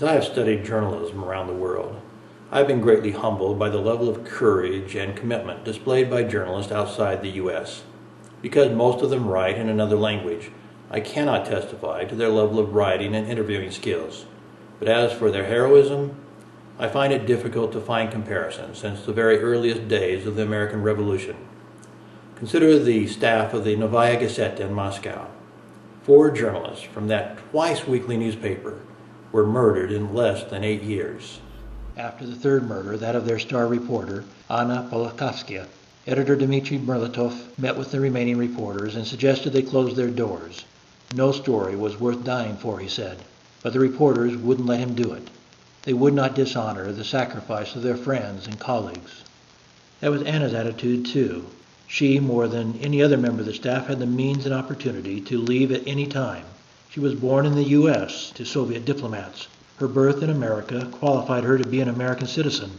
I have studied journalism around the world, I have been greatly humbled by the level of courage and commitment displayed by journalists outside the U.S. Because most of them write in another language, I cannot testify to their level of writing and interviewing skills. But as for their heroism, I find it difficult to find comparisons since the very earliest days of the American Revolution. Consider the staff of the Novaya Gazeta in Moscow. 4 journalists from that twice-weekly newspaper were murdered in less than 8 years. After the third murder, that of their star reporter, Anya Politkovskaya, editor Dmitry Merlatov met with the remaining reporters and suggested they close their doors. No story was worth dying for, he said, but the reporters wouldn't let him do it. They would not dishonor the sacrifice of their friends and colleagues. That was Anna's attitude, too. She, more than any other member of the staff, had the means and opportunity to leave at any time. She was born in the U.S. to Soviet diplomats. Her birth in America qualified her to be an American citizen.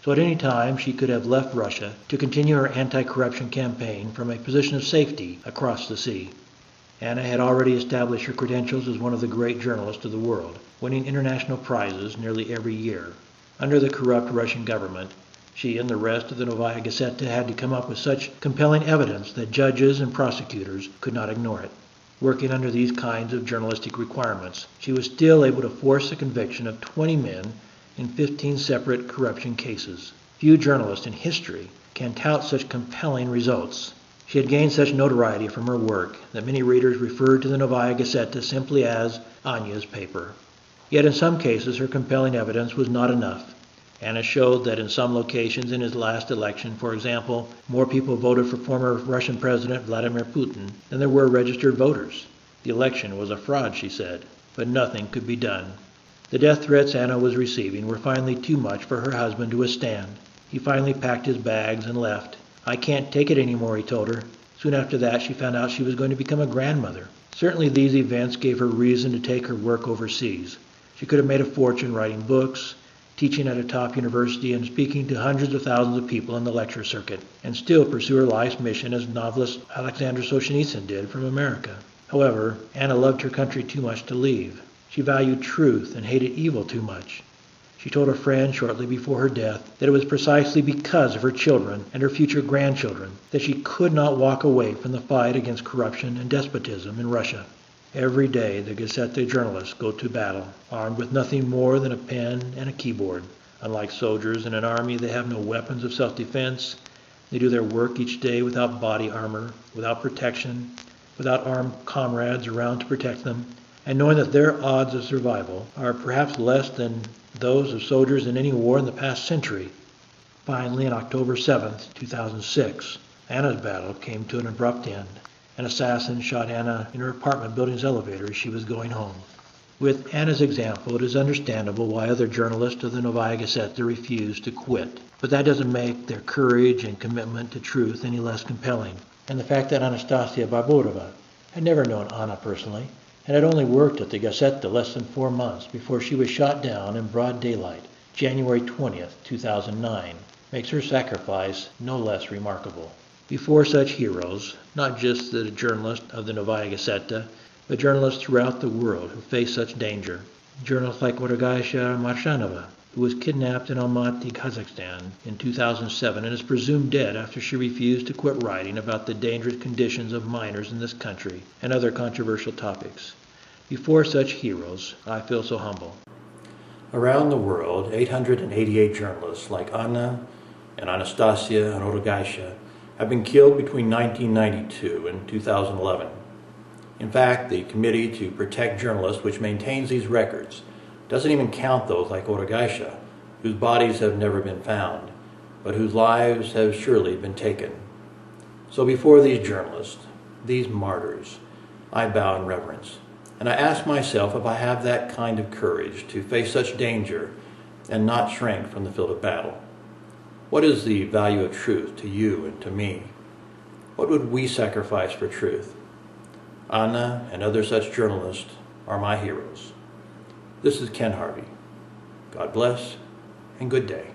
So at any time she could have left Russia to continue her anti-corruption campaign from a position of safety across the sea. Anna had already established her credentials as one of the great journalists of the world, winning international prizes nearly every year. Under the corrupt Russian government, she and the rest of the Novaya Gazeta had to come up with such compelling evidence that judges and prosecutors could not ignore it. Working under these kinds of journalistic requirements, she was still able to force the conviction of 20 men in 15 separate corruption cases. Few journalists in history can tout such compelling results. She had gained such notoriety from her work that many readers referred to the Novaya Gazeta simply as Anya's paper. Yet in some cases her compelling evidence was not enough. Anna showed that in some locations in his last election, for example, more people voted for former Russian President Vladimir Putin than there were registered voters. The election was a fraud, she said, but nothing could be done. The death threats Anna was receiving were finally too much for her husband to withstand. He finally packed his bags and left. "I can't take it anymore," he told her. Soon after that, she found out she was going to become a grandmother. Certainly these events gave her reason to take her work overseas. She could have made a fortune writing books, teaching at a top university, and speaking to hundreds of thousands of people in the lecture circuit, and still pursue her life's mission as novelist Alexander Solzhenitsyn did from America. However, Anna loved her country too much to leave. She valued truth and hated evil too much. She told a friend shortly before her death that it was precisely because of her children and her future grandchildren that she could not walk away from the fight against corruption and despotism in Russia. Every day the Gazeta journalists go to battle, armed with nothing more than a pen and a keyboard. Unlike soldiers in an army, they have no weapons of self-defense. They do their work each day without body armor, without protection, without armed comrades around to protect them, and knowing that their odds of survival are perhaps less than those of soldiers in any war in the past century. Finally, on October 7th, 2006, Anna's battle came to an abrupt end. An assassin shot Anna in her apartment building's elevator as she was going home. With Anna's example, it is understandable why other journalists of the Novaya Gazeta refused to quit. But that doesn't make their courage and commitment to truth any less compelling. And the fact that Anastasia Barborova had never known Anna personally and had only worked at the Gazeta less than 4 months before she was shot down in broad daylight, January 20th, 2009, makes her sacrifice no less remarkable. Before such heroes, not just the journalists of the Novaya Gazeta, but journalists throughout the world who face such danger. Journalists like Orogasia Marshanova, who was kidnapped in Almaty, Kazakhstan in 2007 and is presumed dead after she refused to quit writing about the dangerous conditions of minors in this country and other controversial topics. Before such heroes, I feel so humble. Around the world, 888 journalists like Anna and Anastasia and Orogasia have been killed between 1992 and 2011. In fact, the Committee to Protect Journalists, which maintains these records, doesn't even count those like Orogasia, whose bodies have never been found, but whose lives have surely been taken. So before these journalists, these martyrs, I bow in reverence, and I ask myself if I have that kind of courage to face such danger and not shrink from the field of battle. What is the value of truth to you and to me? What would we sacrifice for truth? Anna and other such journalists are my heroes. This is Ken Harvey. God bless and good day.